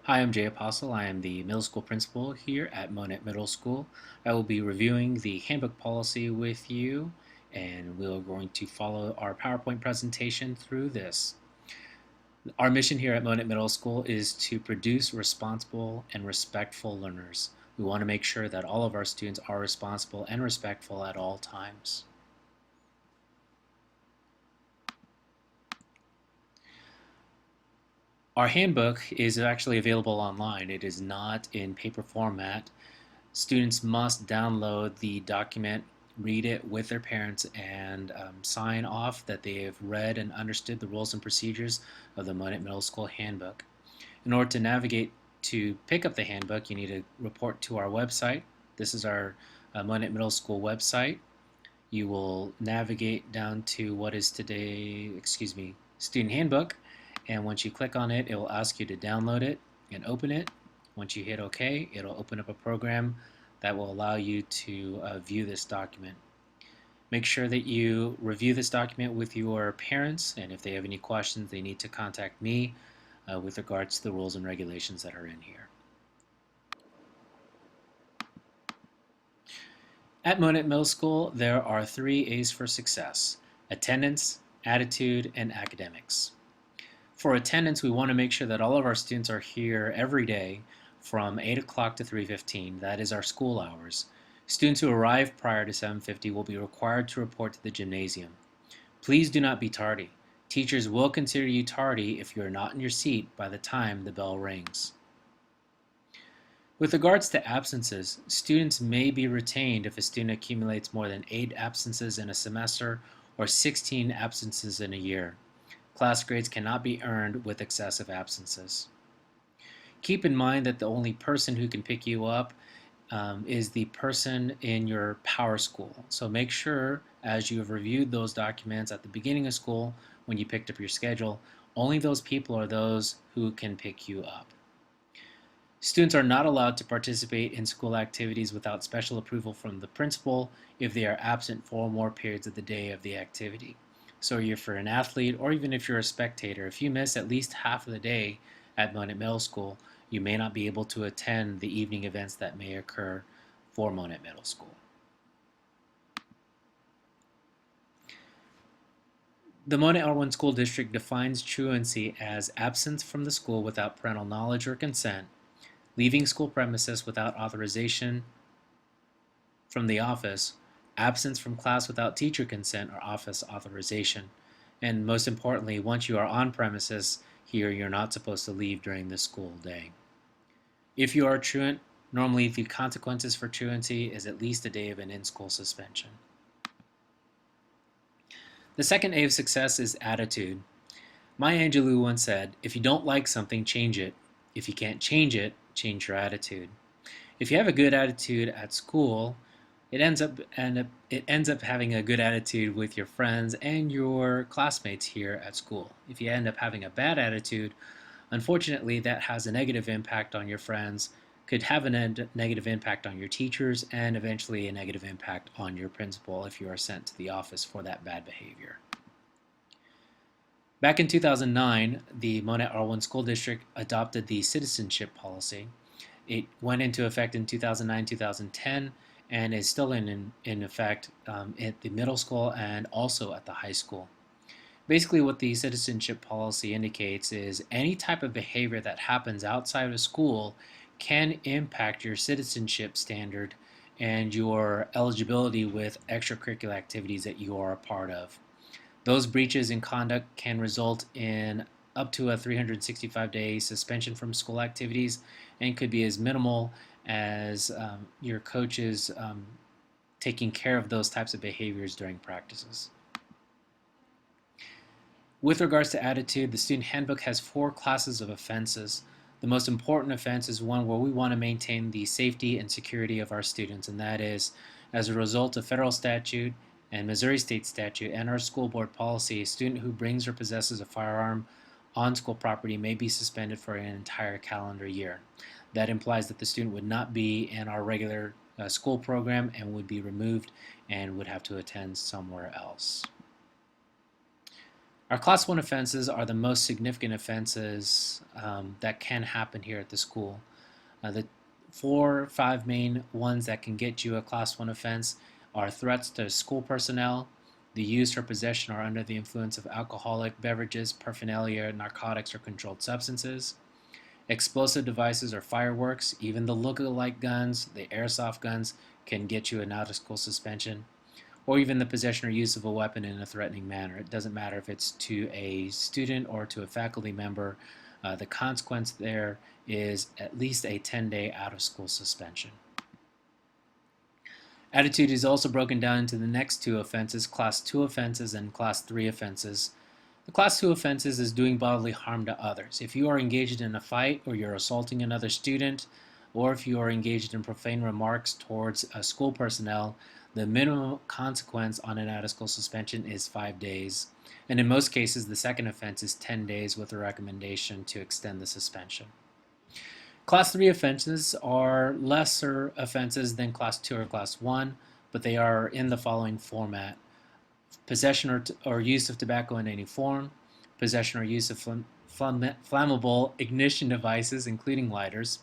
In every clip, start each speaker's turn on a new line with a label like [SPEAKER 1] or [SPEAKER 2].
[SPEAKER 1] Hi, I'm Jay Apostle. I am the middle school principal here at Monett Middle School. I will be reviewing the handbook policy with you, and we're going to follow our PowerPoint presentation through this. Our mission here at Monett Middle School is to produce responsible and respectful learners. We want to make sure that all of our students are responsible and respectful at all times. Our handbook is actually available online. It is not in paper format. Students must download the document, read it with their parents, and sign off that they have read and understood the rules and procedures of the Monett Middle School Handbook. In order to navigate to pick up the handbook, you need to report to our website. This is our Monett Middle School website. You will navigate down to what is today, student handbook, and once you click on it, it will ask you to download it and open it. Once you hit OK, it'll open up a program that will allow you to view this document. Make sure that you review this document with your parents, and if they have any questions, they need to contact me with regards to the rules and regulations that are in here. At Monett Middle School, there are 3 A's for success: attendance, attitude, and academics. For attendance, we want to make sure that all of our students are here every day from 8 o'clock to 3:15. That is our school hours. Students who arrive prior to 7:50 will be required to report to the gymnasium. Please do not be tardy. Teachers will consider you tardy if you are not in your seat by the time the bell rings. With regards to absences, students may be retained if a student accumulates more than 8 absences in a semester or 16 absences in a year. Class grades cannot be earned with excessive absences. Keep in mind that the only person who can pick you up is the person in your power school. So make sure, as you have reviewed those documents at the beginning of school when you picked up your schedule, only those people are those who can pick you up. Students are not allowed to participate in school activities without special approval from the principal if they are absent 4 or more periods of the day of the activity. So if you're an athlete, or even if you're a spectator, if you miss at least half of the day at Monett Middle School, you may not be able to attend the evening events that may occur for Monett Middle School. The Monett R1 School District defines truancy as absence from the school without parental knowledge or consent, leaving school premises without authorization from the office, absence from class without teacher consent or office authorization, and most importantly, once you are on premises here, you're not supposed to leave during the school day. If you are truant, normally the consequences for truancy is at least a day of an in-school suspension. The second A of success is attitude. Maya Angelou once said, "If you don't like something, change it. If you can't change it, change your attitude." If you have a good attitude at school, it ends up having a good attitude with your friends and your classmates here at school. If you end up having a bad attitude, unfortunately, that has a negative impact on your friends, could have a negative impact on your teachers, and eventually a negative impact on your principal if you are sent to the office for that bad behavior. Back in 2009, the Monett R1 School District adopted the citizenship policy. It went into effect in 2009-2010 and is still in effect at the middle school and also at the high school. Basically, what the citizenship policy indicates is any type of behavior that happens outside of school can impact your citizenship standard and your eligibility with extracurricular activities that you are a part of. Those breaches in conduct can result in up to a 365-day suspension from school activities and could be as minimal as your coaches taking care of those types of behaviors during practices. With regards to attitude, the student handbook has 4 classes of offenses. The most important offense is one where we want to maintain the safety and security of our students, and that is as a result of federal statute and Missouri state statute and our school board policy, a student who brings or possesses a firearm on school property may be suspended for an entire calendar year. That implies that the student would not be in our regular school program and would be removed and would have to attend somewhere else. Our Class 1 offenses are the most significant offenses that can happen here at the school. The 4 or 5 main ones that can get you a Class 1 offense are threats to school personnel, the use or possession or under the influence of alcoholic beverages, paraphernalia, narcotics, or controlled substances, explosive devices or fireworks, even the look-alike guns, the airsoft guns, can get you an out-of-school suspension, or even the possession or use of a weapon in a threatening manner. It doesn't matter if it's to a student or to a faculty member. The consequence there is at least a 10-day out-of-school suspension. Attitude is also broken down into the next two offenses, Class 2 offenses and Class 3 offenses. The Class 2 offenses is doing bodily harm to others. If you are engaged in a fight or you're assaulting another student, or if you are engaged in profane remarks towards school personnel, the minimum consequence on an out-of-school suspension is 5 days. And in most cases, the second offense is 10 days with a recommendation to extend the suspension. Class 3 offenses are lesser offenses than Class 2 or Class 1, but they are in the following format: possession or use of tobacco in any form, possession or use of flammable ignition devices, including lighters,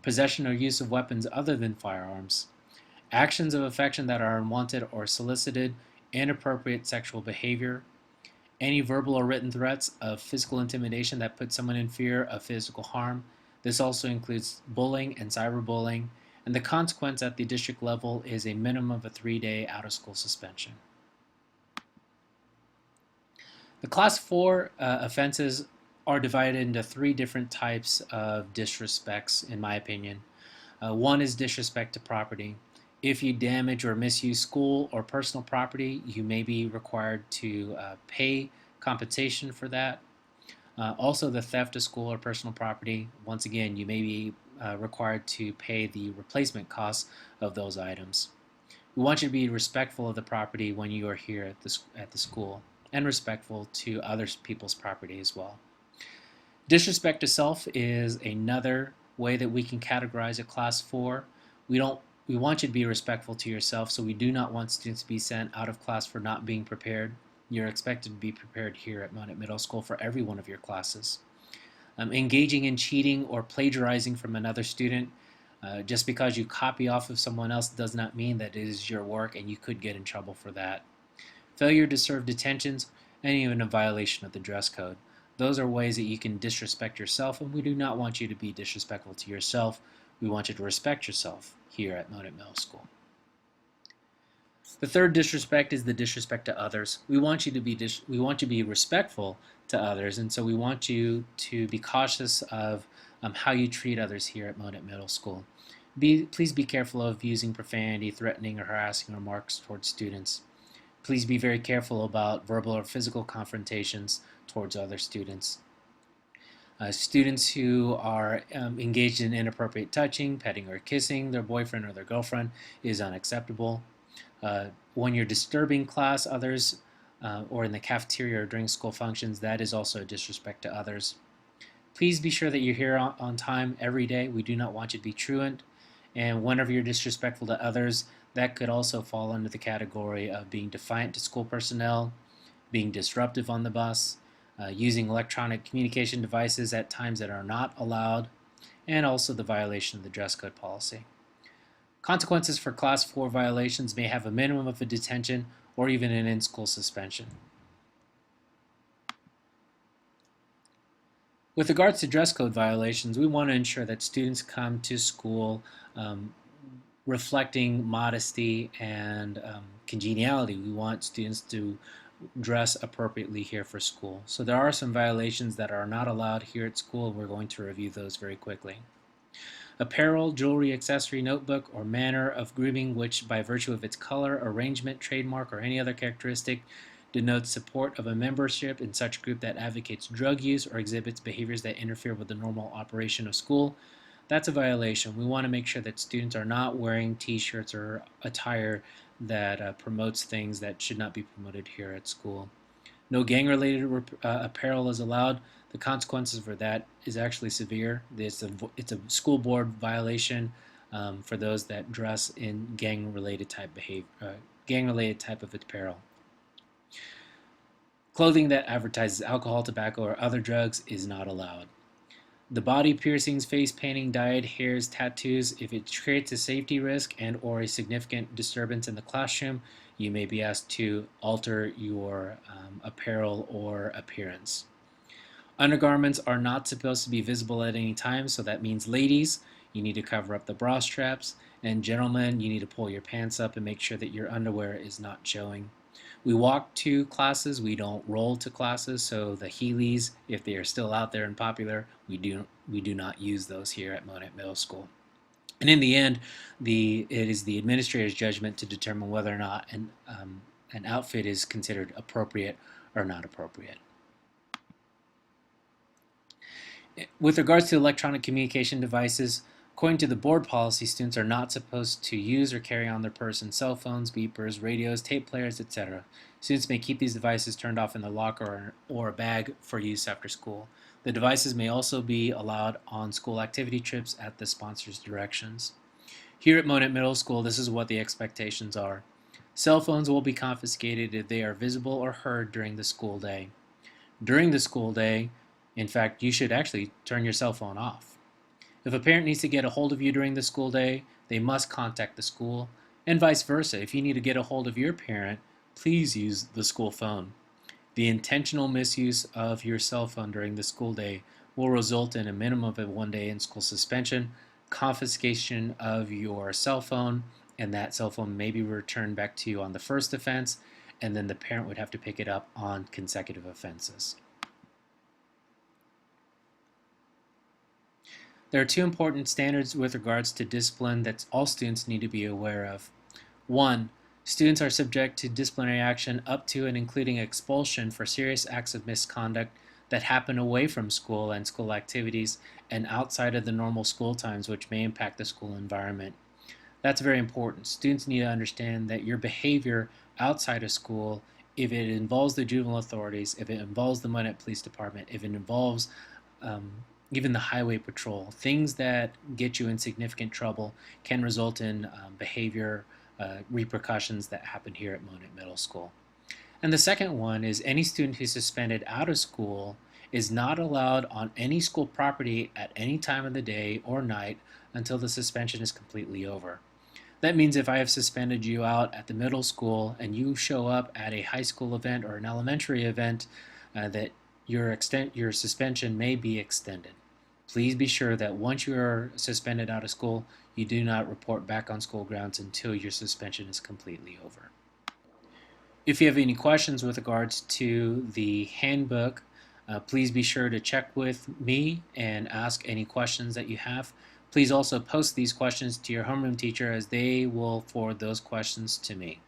[SPEAKER 1] possession or use of weapons other than firearms, actions of affection that are unwanted or solicited, inappropriate sexual behavior, any verbal or written threats of physical intimidation that put someone in fear of physical harm. This also includes bullying and cyberbullying, and the consequence at the district level is a minimum of a 3-day out-of-school suspension. The Class 4 offenses are divided into 3 different types of disrespects, in my opinion. One is disrespect to property. If you damage or misuse school or personal property, you may be required to pay compensation for that. Also, the theft of school or personal property, once again, you may be required to pay the replacement costs of those items. We want you to be respectful of the property when you are here at the school, and respectful to other people's property as well. Disrespect to self is another way that we can categorize a Class 4. We want you to be respectful to yourself, so we do not want students to be sent out of class for not being prepared. You're expected to be prepared here at Monett Middle School for every one of your classes. Engaging in cheating or plagiarizing from another student. Just because you copy off of someone else does not mean that it is your work, and you could get in trouble for that. Failure to serve detentions, and even a violation of the dress code. Those are ways that you can disrespect yourself, and we do not want you to be disrespectful to yourself. We want you to respect yourself here at Monett Middle School. The third disrespect is the disrespect to others. We want you to be respectful to others, and so we want you to be cautious of how you treat others here at Monett Middle School. Please be careful of using profanity, threatening, or harassing remarks towards students. Please be very careful about verbal or physical confrontations towards other students. Students who are engaged in inappropriate touching, petting, or kissing their boyfriend or their girlfriend is unacceptable. When you're disturbing class, others, or in the cafeteria or during school functions, that is also a disrespect to others. Please be sure that you're here on time every day. We do not want you to be truant. And whenever you're disrespectful to others, that could also fall under the category of being defiant to school personnel, being disruptive on the bus, using electronic communication devices at times that are not allowed, and also the violation of the dress code policy. Consequences for Class 4 violations may have a minimum of a detention or even an in-school suspension. With regards to dress code violations, we want to ensure that students come to school reflecting modesty and congeniality. We want students to dress appropriately here for school. So there are some violations that are not allowed here at school. We're going to review those very quickly. Apparel, jewelry, accessory, notebook, or manner of grooming which by virtue of its color, arrangement, trademark, or any other characteristic denotes support of a membership in such group that advocates drug use or exhibits behaviors that interfere with the normal operation of school, that's a violation. We want to make sure that students are not wearing t-shirts or attire that promotes things that should not be promoted here at school. No gang-related apparel is allowed. The consequences for that is actually severe. It's a school board violation for those that dress in gang-related type of apparel. Clothing that advertises alcohol, tobacco, or other drugs is not allowed. The body piercings, face painting, dyed hairs, tattoos, if it creates a safety risk and or a significant disturbance in the classroom, you may be asked to alter your apparel or appearance. Undergarments are not supposed to be visible at any time, so that means ladies, you need to cover up the bra straps, and gentlemen, you need to pull your pants up and make sure that your underwear is not showing. We walk to classes, we don't roll to classes, so the Heelys, if they are still out there and popular, we do not use those here at Monette Middle School. And in the end, it is the administrator's judgment to determine whether or not an outfit is considered appropriate or not appropriate. With regards to electronic communication devices, according to the board policy, students are not supposed to use or carry on their person cell phones, beepers, radios, tape players, etc. Students may keep these devices turned off in the locker or a bag for use after school. The devices may also be allowed on school activity trips at the sponsor's directions. Here at Monette Middle School, this is what the expectations are. Cell phones will be confiscated if they are visible or heard during the school day. During the school day, in fact, you should actually turn your cell phone off. If a parent needs to get a hold of you during the school day, they must contact the school, and vice versa. If you need to get a hold of your parent, please use the school phone. The intentional misuse of your cell phone during the school day will result in a minimum of 1 day in school suspension, confiscation of your cell phone, and that cell phone may be returned back to you on the first offense, and then the parent would have to pick it up on consecutive offenses. There are two important standards with regards to discipline that all students need to be aware of. 1. Students are subject to disciplinary action up to and including expulsion for serious acts of misconduct that happen away from school and school activities and outside of the normal school times, which may impact the school environment. That's very important. Students need to understand that your behavior outside of school, if it involves the juvenile authorities, if it involves the Monette Police Department, if it involves even the highway patrol, things that get you in significant trouble can result in behavior repercussions that happen here at Monette Middle School. And the second one is any student who's suspended out of school is not allowed on any school property at any time of the day or night until the suspension is completely over. That means if I have suspended you out at the middle school and you show up at a high school event or an elementary event, that your suspension may be extended. Please be sure that once you are suspended out of school, you do not report back on school grounds until your suspension is completely over. If you have any questions with regards to the handbook, please be sure to check with me and ask any questions that you have. Please also post these questions to your homeroom teacher as they will forward those questions to me.